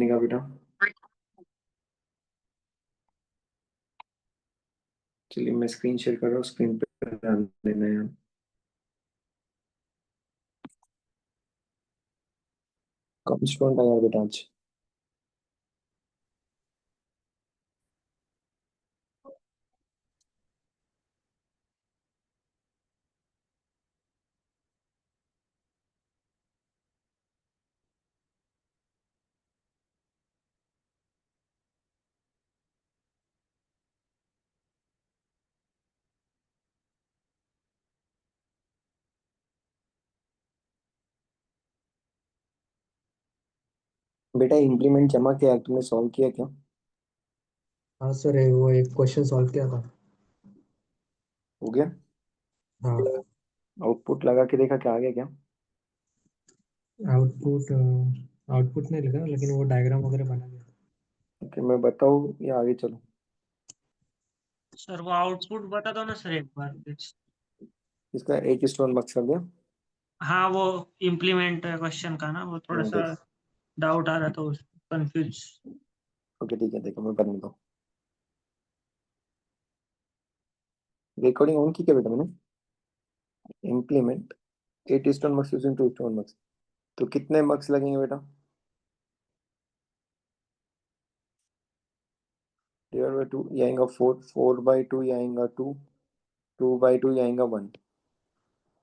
आएगा बेटा? चलिए मैं स्क्रीन शेयर कर रहा हूँ, स्क्रीन पे ध्यान देना है। कौन स्टूडेंट आया बेटा आज? बेटा इम्प्लीमेंट जमा किया, तुमने सॉल्व किया क्या? हाँ सर, वो एक क्वेश्चन सॉल्व किया था। हो गया? हाँ। आउटपुट लगा के देखा, क्या आ गया क्या? आउटपुट आउटपुट नहीं लगा, लेकिन वो डायग्राम वगैरह बना गया। ओके, मैं बताऊँ या आगे चलो? सर वो आउटपुट बता दो ना सर एक बार प्लीज। इसका 8:1 मार्क्स कर दिया। हाँ वो इम्प्लीमेंट क्वेश्चन का ना, वो थोड़ा सा देख। डाउट आ रहा था, उस कंफ्यूज। ओके ठीक है, देखो मैं करने दो। रिकॉर्डिंग ऑन की क्या बेटा मैंने? Implement 8:1 marks using 2:1 marks. तो कितने मार्क्स लगेंगे बेटा? डिवाइड बाई 2 ये आएगा 4, 4/2 ये आएगा 2, 2/2 ये आएगा 1।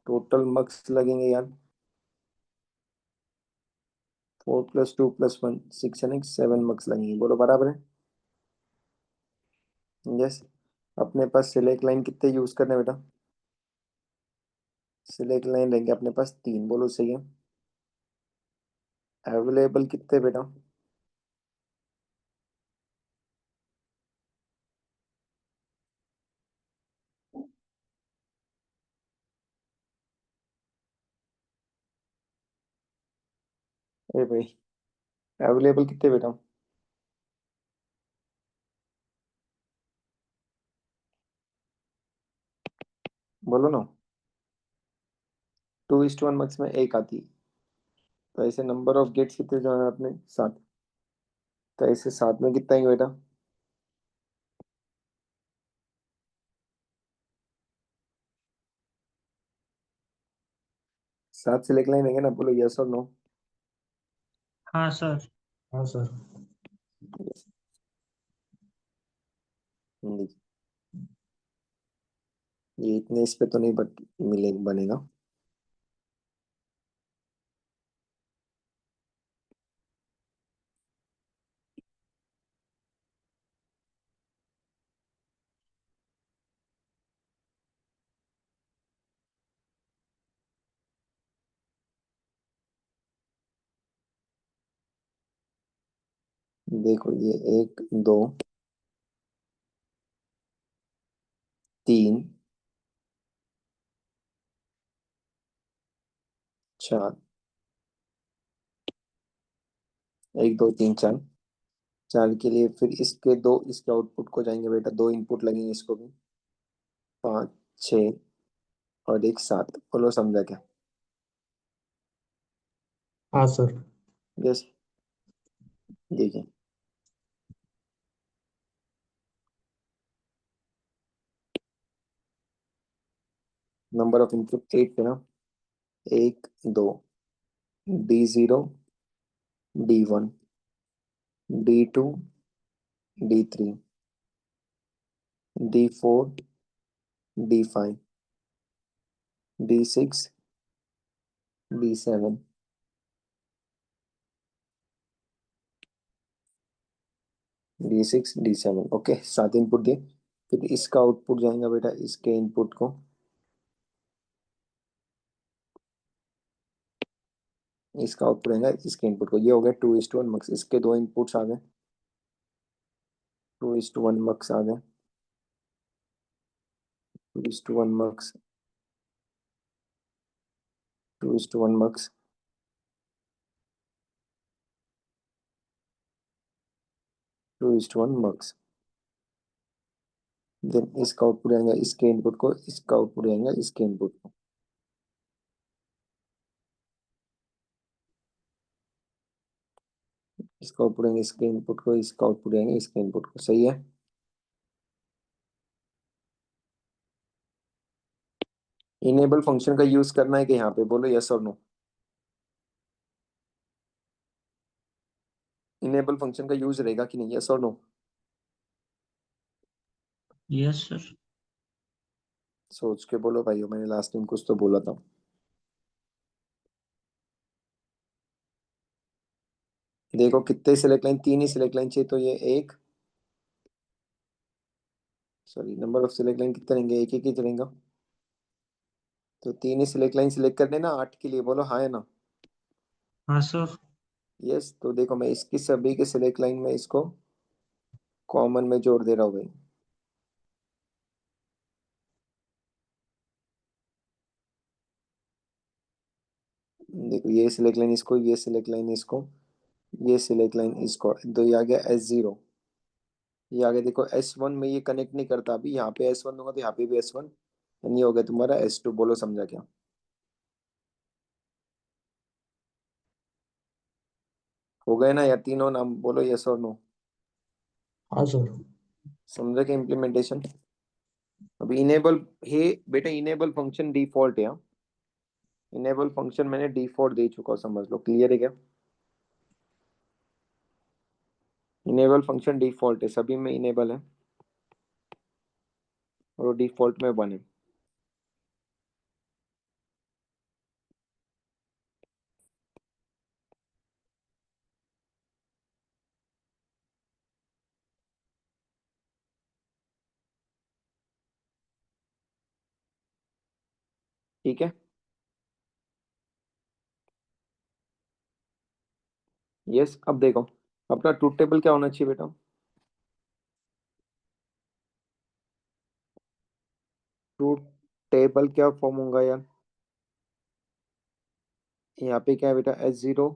टोटल मार्क्स लगेंगे यार 4 + 2 + 1 6 यानी 7 मार्क्स लगेंगे। बोलो बराबर है? यस। अपने पास सिलेक्ट लाइन कितने यूज करने हैं बेटा? सिलेक्ट लाइन रहेंगे अपने पास 3। बोलो सही है। अवेलेबल कितने बेटा? अरे भाई, अवेलेबल कितने बेटा? बोलो ना। 2:1 मार्क्स में एक आती है। तो ऐसे नंबर ऑफ गेट्स कितने जो है अपने 7। तो ऐसे 7 में कितना आएंगे बेटा? 7 सिलेक्ट लाइन रहेंगे ना? बोलो यस और नो। हाँ सर। हाँ सर। ये इतने इस पे तो नहीं बट मिले बनेगा। देखो ये 1 2 3 4, 1 2 3 4। 4 के लिए फिर इसके दो, इसके आउटपुट को जाएंगे बेटा, 2 इनपुट लगेंगे इसको भी। 5 6 और एक 7। बोलो समझा क्या? हाँ सर। यस। देखिए नंबर ऑफ इनपुट 8 है ना? 1 2 D0 D1 D2 D3 D4 D5 D6 D7 D6 D7। Okay, 7 input दिए। फिर इसका आउटपुट जाएगा बेटा इसके इनपुट को। इसका आउटपुट आएगा इसके इनपुट को। ये हो गया 2:1 मार्क्स। इसके दो इनपुट्स आ गए, 2:1 मार्क्स आ गए। 2:1 मार्क्स, 2:1 मार्क्स। 2:1 मार्क्स। देन इसका आउटपुट आएगा इसके इनपुट को, इसका आउटपुट आएगा इसके इनपुट को। इसका आउटपुट आएंगे इसके इनपुट को, इसका आउटपुट आएंगे इसके इनपुट को। सही है। इनेबल फंक्शन का यूज करना है कि यहाँ पे बोलो यस और नो। इनेबल फंक्शन का यूज रहेगा कि नहीं, यस और नो। Yes sir. सोच के बोलो भाइयों, मैंने लास्ट टाइम कुछ तो बोला था। देखो कितने सिलेक्ट लाइन, 3 ही सिलेक्ट लाइन चाहिए, तो ये एक, sorry number of select line कितने रहेंगे, एक ही चलेगा। तो 3 ही सिलेक्ट लाइन सिलेक्ट कर देना 8 के लिए, बोलो हाँ है ना। हाँ सर। यस, तो देखो मैं इसकी सभी के सिलेक्ट लाइन में इसको कॉमन में जोड़ दे रहा हूँ भाई। देखो ये सिलेक्ट लाइन इसको, ये सिलेक्ट लाइन इसको, ये सिलेक्ट लाइन इसको, तो ये आ गया S0। ये आ गया, देखो S1 में ये कनेक्ट नहीं करता, अभी यहाँ पे S1 दूंगा तो यहाँ पे भी S1, ये हो गया तुम्हारा S2। बोलो समझा क्या। हो गए ना यार तीनों नाम, बोलो यस और नो। हाँ सर। समझा क्या इम्प्लीमेंटेशन। अभी इनेबल है बेटा, इनेबल फंक्शन डिफॉल्ट है। इनेबल फंक्शन मैंने डिफॉल्ट दे चुका हूं, समझ लो। क्लियर है क्या। इनेबल फंक्शन डिफॉल्ट है, सभी में इनेबल है और वो डिफॉल्ट में 1 है। ठीक है। यस, अब देखो अपना ट्रूथ टेबल क्या होना चाहिए बेटा। ट्रूथ टेबल क्या फॉर्म होगा यार। यहाँ पे क्या है बेटा, S0,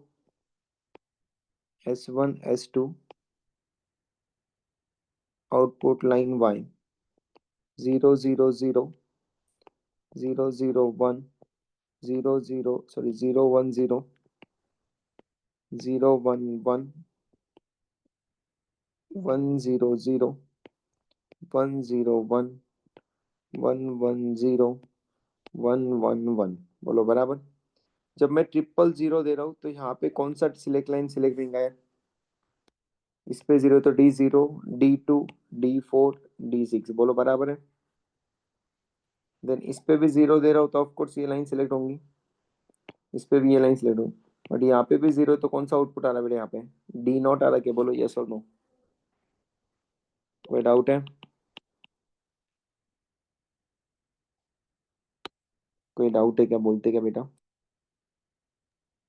S1, S2, output line Y, 0 0 0, 0 0 1, 0 0 sorry 0 1 0, 0 1 1, 1 0 0, 1 0 1, 1 1 0, 1 1 1। बोलो बराबर। जब मैं 0 0 दे रहा हूँ तो यहाँ पे कौन सा सिलेक्ट लाइन सिलेक्ट रहेगा यार। इस पे 0 तो D0, D2, D4, D6। बोलो बराबर है। देन इस पे भी 0 दे रहा हूँ तो ऑफकोर्स ये लाइन सिलेक्ट होंगी, इस पे भी ये लाइन सिलेक्ट होगी। बट यहाँ पे भी 0 तो कौन सा आउटपुट आ रहा है बेटा, यहाँ पे D0 आ रहा है क्या। बोलो यस और नो। कोई डाउट है, कोई डाउट है क्या, बोलते क्या बेटा।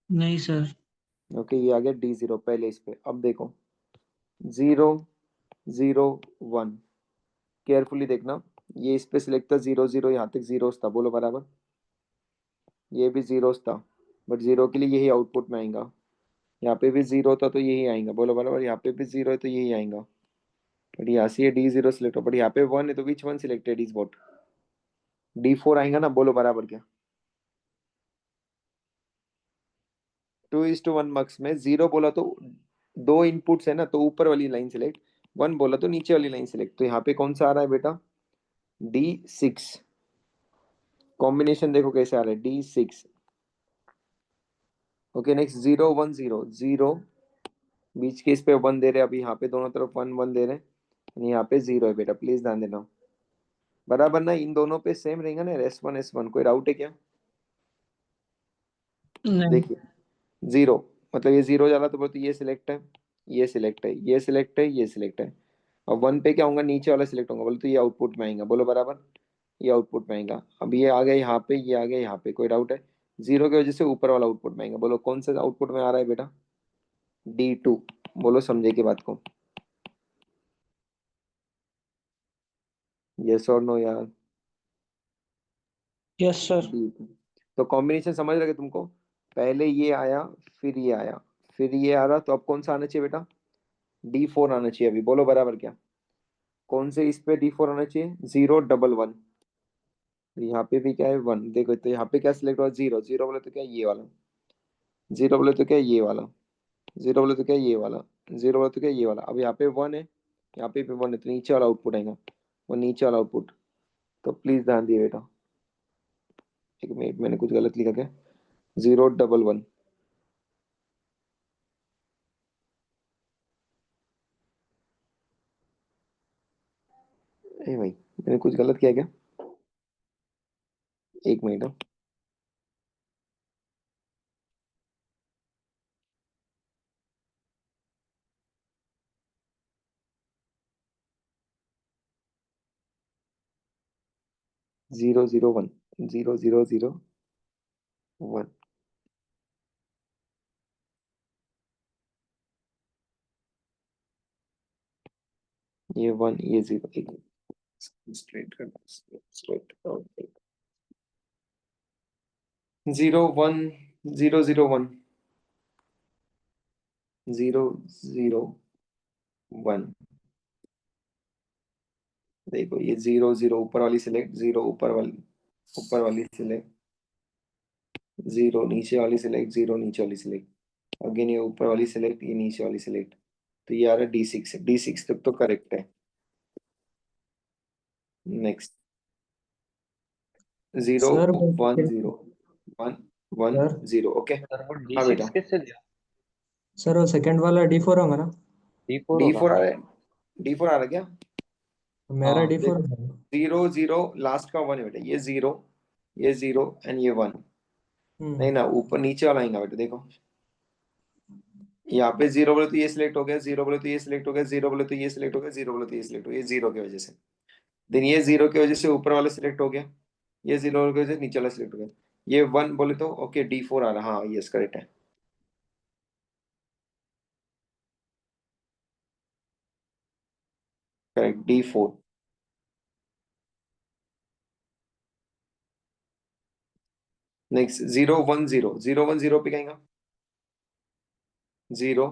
नहीं सर। ओके, ये आ गया D0 पहले इस पे। अब देखो 0 0 1, केयरफुली देखना। ये इस पे सिलेक्ट था 0 0, यहाँ तक जीरो था। बोलो बराबर। ये भी जीरो था, बट जीरो के लिए यही आउटपुट में आएगा। यहाँ पे भी 0 था तो यही आएगा। बोलो बराबर। यहाँ पे भी 0 है तो यही आएगा। बट यहाँ से ये D0 सिलेक्ट हो, बट यहाँ पे 1 है तो which one selected is what, D4 आएगा ना। बोलो बराबर क्या। 2:1 मार्क्स में 0 बोला तो दो इनपुट्स है ना, तो ऊपर वाली लाइन सिलेक्ट, 1 बोला तो नीचे वाली लाइन सिलेक्ट। तो यहाँ पे कौन सा आ रहा है बेटा, D6। कॉम्बिनेशन देखो कैसे आ रहा है, D6। ओके नेक्स्ट 0 1 0, 0 बीच के इस पे 1 दे रहे हैं, अभी यहाँ पे दोनों तरफ 1 1 दे रहे हैं, and यहाँ पे 0 है बेटा। प्लीज ध्यान देना बराबर ना, इन दोनों पे सेम रहेगा ना, S1 S1। कोई डाउट है क्या। नहीं। देखिए 0 मतलब ये 0 जा रहा तो बोलते ये सिलेक्ट है, ये सिलेक्ट है, ये सिलेक्ट है, ये सिलेक्ट है। अब 1 पे क्या होगा, नीचे वाला सिलेक्ट होगा, बोले तो ये आउटपुट में आएगा। बोलो बराबर। ये आउटपुट में आएगा। अब ये आ गया यहाँ पे, ये आ गया यहाँ पे। कोई डाउट है। 0 की वजह से ऊपर वाला आउटपुट में आएगा। बोलो कौन सा आउटपुट में आ रहा है बेटा, D2। बोलो समझे की बात को, यस और नो यार। Yes sir. D2। तो कॉम्बिनेशन समझ रहे तुमको, पहले ये आया, फिर ये आया, फिर ये आ रहा, तो अब कौन सा आना चाहिए बेटा, D4 आना चाहिए। अभी बोलो बराबर क्या। कौन से इस पे D4 आना चाहिए, 0 1 1। यहाँ पे भी क्या है 1। देखो तो यहाँ पे क्या सिलेक्ट हुआ, 0 0 बोले तो क्या ये वाला, 0 बोले तो क्या ये वाला, 0 बोले तो क्या ये वाला, जीरो बोले तो क्या ये वाला, अब यहाँ पे वन है, यहाँ पे भी वन है, तो नीचे वाला आउटपुट आएगा, वो नीचे वाला आउटपुट। तो प्लीज ध्यान दिए बेटा, एक मिनट मैंने कुछ गलत लिखा क्या, 011। ए भाई मैंने कुछ गलत किया क्या, एक मिनट हाँ। 001, 0001। ये वन, ये जीरो, एक स्ट्रेट करना, स्ट्रेट। 01, 001, 001। देखो ये जीरो जीरो ऊपर वाली सिलेक्ट, जीरो ऊपर वाली सिलेक्ट, जीरो नीचे वाली सिलेक्ट, जीरो नीचे वाली सिलेक्ट, अगेन ये ऊपर वाली सिलेक्ट, ये नीचे वाली सिलेक्ट। तो ये आ रहा है D6, D6 तक तो करेक्ट है। नेक्स्ट, जीरो सर वो one second- zero one one sir zero okay. Sir वो हाँ D6 बेटा, किससे दिया? सर वो सेकंड वाला D4 होगा ना? D4 डी होगा। फोर आ रहा है, D4 आ रहा है क्या। मेरा हाँ D4 देखो, होगा। जीरो जीरो लास्ट का वन है बेटा, ये जीरो, ये जीरो एंड ये वन। नहीं ना, ऊपर नीचे वाला आएगा बेटा, देखो यहाँ पे जीरो बोले तो ये सिलेक्ट हो गया, जीरो बोले तो ये सिलेक्ट हो गया, जीरो बोले तो ये सिलेक्ट हो गया, जीरो बोले तो ये सिलेक्ट हो गया, ये जीरो की वजह से। देन ये जीरो की वजह से ऊपर वाला सिलेक्ट हो गया, ये जीरो की वजह से नीचे वाला सिलेक्ट हो गया। ये वन बोले तो ओके D4 आ रहा, हाँ यस करेक्ट है। Correct, D4। नेक्स्ट, 010, 010 पे कहेंगे, जीरो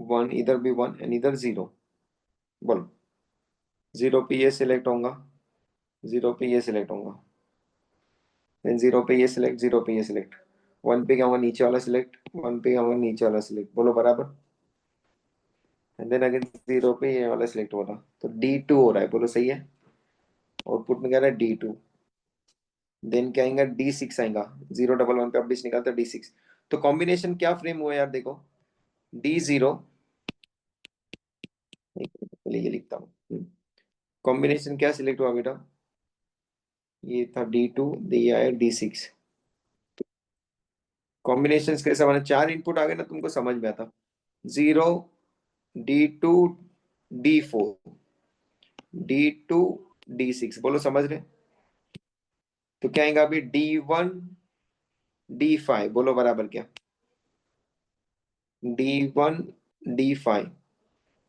वन, इधर भी वन एंड इधर जीरो। बोलो, जीरो पे ये सिलेक्ट होगा, जीरो पे ये सिलेक्ट होगा, देन जीरो पे ये सिलेक्ट, जीरो पे ये सिलेक्ट, वन पे क्या होगा नीचे वाला सिलेक्ट, वन पे क्या होगा नीचे वाला सिलेक्ट, बोलो बराबर। एंड देन अगेन जीरो पे ये वाला सिलेक्ट हो रहा, तो D2 हो रहा है, बोलो सही है। आउटपुट में क्या रहा है, D2। देन क्या आएगा, D6 आएगा, 011 पे अब निकालता D6। तो कॉम्बिनेशन क्या फ्रेम हुआ यार, देखो D0, पहले ये लिखता हूँ, कॉम्बिनेशन क्या सिलेक्ट हुआ बेटा, ये था D2, ये आया D6। कॉम्बिनेशन कैसे बने, चार इनपुट आ गए ना, तुमको समझ में आता, zero, D2, D4, D2, D6, बोलो समझ रहे। तो क्या आएगा अभी, D1, D5, बोलो बराबर क्या, D1, D5,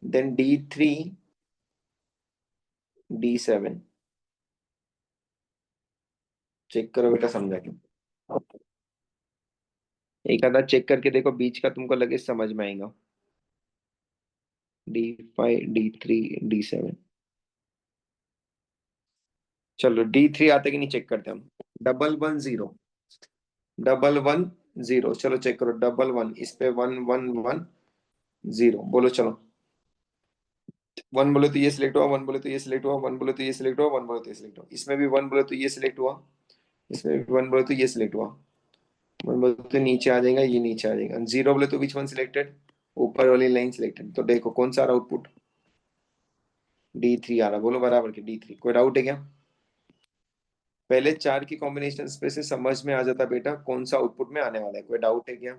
then D3, D7। Check करो बेटा, समझा क्या, एक आधा चेक करके देखो, बीच का तुमको लगे समझ में आएगा। D5, D3, D7। चलो D3 आते कि नहीं चेक करते हम, 111, 0, 111, 0, चलो चेक करो, 111 इस पे 111, 0, बोलो चलो। वन बोले तो ये सिलेक्ट हुआ, वन बोले तो ये सिलेक्ट हुआ, वन बोले तो ये सिलेक्ट हुआ, वन बोले तो ये सिलेक्ट हुआ, इसमें भी वन बोले तो ये सिलेक्ट हुआ, इसमें भी वन बोले तो ये सिलेक्ट हुआ, वन बोले तो नीचे आ जाएगा, ये नीचे आ जाएगा, जीरो बोले तो विच वन सिलेक्टेड, ऊपर वाली लाइन सिलेक्टेड। तो देखो कौन सा आउटपुट, D3 आ रहा, बोलो बराबर के D3। कोई डाउट है क्या, पहले चार की कॉम्बिनेशन पे से समझ में आ जाता बेटा कौन सा आउटपुट में आने वाला है, कोई डाउट है क्या,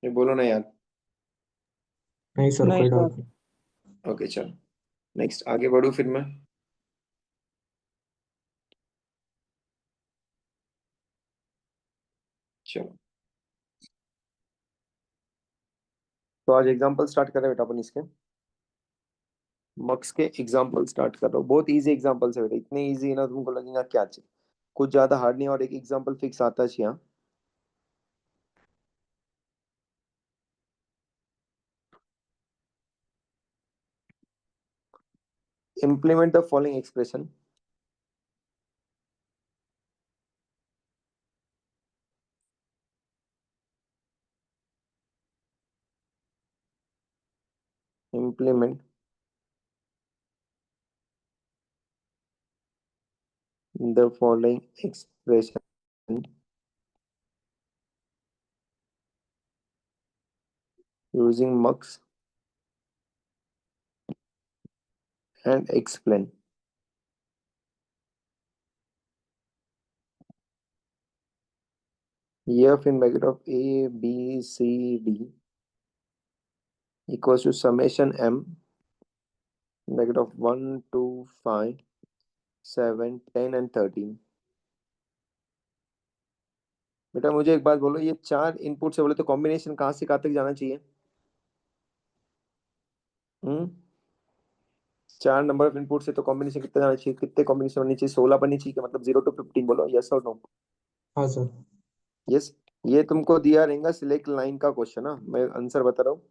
ये बोलो ना यार। नहीं सर, नहीं कोई सर। डाउट नहीं। ओके चलो, नेक्स्ट आगे बढ़ू फिर मैं। चलो, तो आज एग्जांपल स्टार्ट कर रहे हैं बेटा अपन इसके, मक्स के एग्जांपल स्टार्ट कर रहा हूँ। बहुत इजी एग्जांपल्स है बेटा, इतने इजी है ना तुमको लगेगा क्या चाहिए, कुछ ज्यादा हार्ड नहीं, और एक एग्जांपल फिक्स आता है यहाँ। Implement the following expression. implement the following expression using mux and explain. F in bracket of A, B, C, D equals to summation M bracket of 1, 2, 5, 7, 10 and 13. बेटा मुझे एक बात बोलो, ये 4 इनपुट से बोले तो कॉम्बिनेशन कहाँ से कहाँ तक जाना चाहिए? 4 नंबर ऑफ इनपुट से तो कॉम्बिनेशन कितना जाना चाहिए? कितने कॉम्बिनेशन होनी चाहिए? 16 बननी चाहिए क्या? मतलब 0 to 15 बोलो, यस और नो? हाँ सर। यस। ये तुमको दिया रहेगा सिलेक्ट लाइन का क्वेश्चन। ना मैं आंसर बता रहा हूँ,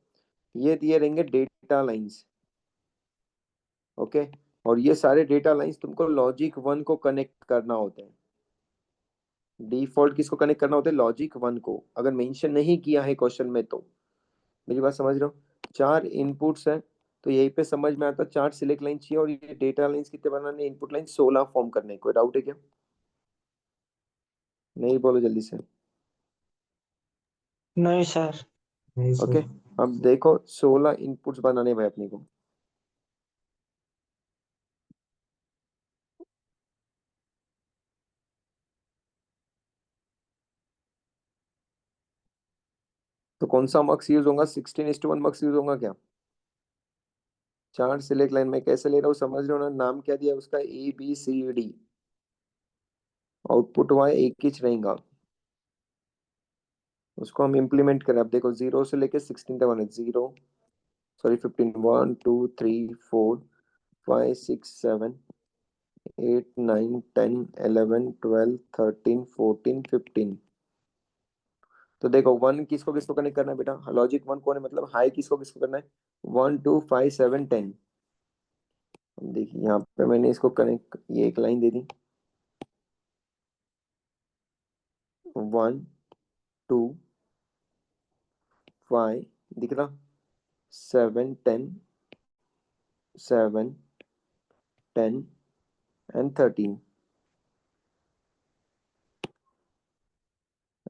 ये दिए रहेंगे डेटा लाइंस। ओके, और ये सारे डेटा लाइंस तुमको लॉजिक 1 को कनेक्ट करना होता है। डिफॉल्ट किसको कनेक्ट करना होता है? लॉजिक 1 को, अगर मेंशन नहीं किया है क्वेश्चन में तो। मेरी बात समझ रहे हो? 4 इनपुट्स है तो यहीं पे समझ में आता है 4 सिलेक्ट लाइन चाहिए, और ये डेटा लाइंस कितने बनाने? इनपुट लाइन 16 फॉर्म करने। कोई डाउट है क्या? नहीं बोलो जल्दी से। नहीं सर। नहीं ओके, सर। अब देखो 16 इनपुट्स बनाने भाई अपने को। तो कौन सा मक्स यूज होगा? 16:1 मक्स यूज होगा क्या? 4 सिलेक्ट लाइन में कैसे ले रहा हूँ समझ रहे हो ना? नाम क्या दिया उसका? ABCD। आउटपुट वहां एक ही रहेगा, उसको हम इम्प्लीमेंट करें। अब देखो 0 से लेके 16 तक बने। 0 सॉरी 15, 1 2 3 4 5 6 7 8 9 10 11 12 13 14 15। तो देखो 1 किसको किसको कनेक्ट करना है बेटा? लॉजिक 1 कौन है? मतलब हाई किसको किसको करना है? 1 2 5 7 10। देखिए यहाँ पे मैंने इसको कनेक्ट, ये एक लाइन दे दी। 1 2 5 दिख रहा? 7 10 7 10 एंड 13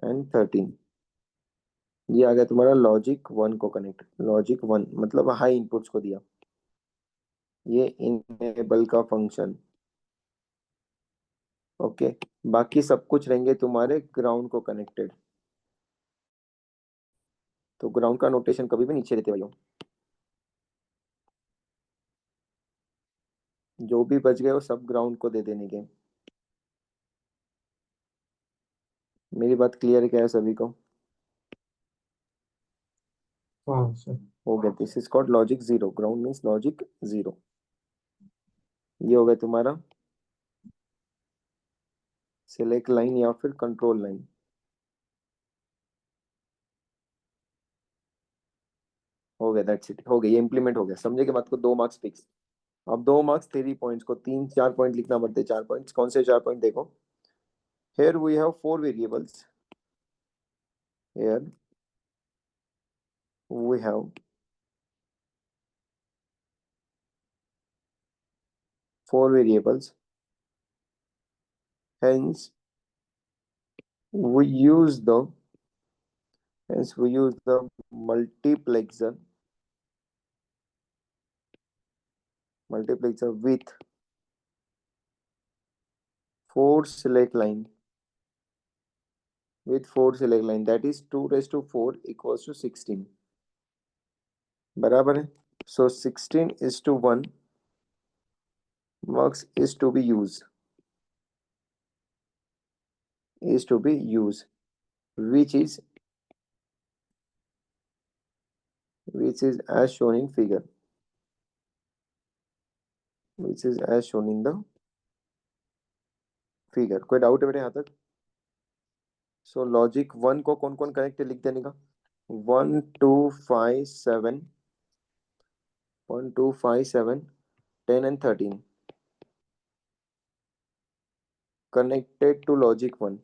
एंड 13। ये आ गया तुम्हारा लॉजिक 1 को कनेक्ट। लॉजिक 1 मतलब हाई इनपुट्स को दिया। ये इनेबल का फंक्शन। ओके, बाकी सब कुछ रहेंगे तुम्हारे ग्राउंड को कनेक्टेड। तो ग्राउंड का नोटेशन कभी भी नीचे रहते भाइयों। जो भी बच गए वो सब ग्राउंड को दे देने के। मेरी बात क्लियर है क्या है सभी को? हाँ सर। हो गया। This is called logic 0। Ground means logic 0। ये हो गया तुम्हारा सिलेक्ट लाइन या फिर कंट्रोल लाइन। हो गया, दैट्स इट। हो गया, ये इंप्लीमेंट हो गया। समझे के बात को? 2 मार्क्स फिक्स। अब 2 मार्क्स 3 पॉइंट्स को 3 4 पॉइंट लिखना पड़ते हैं। 4 पॉइंट्स कौन से 4 पॉइंट? देखो, here we have 4 variables। Here we have 4 variables, hence we use the multiplexer with 4 select line, that is 2 raised to 4 equals to 16। बराबर है? so 16:1 mux is to be used, which is as shown in figure, कोई doubt है मेरे यहाँ तक? सो logic 1 को कौन कौन कनेक्ट लिख देने का? 1 2 5 7 1 2 5 7 10 and 13 connected to logic 1।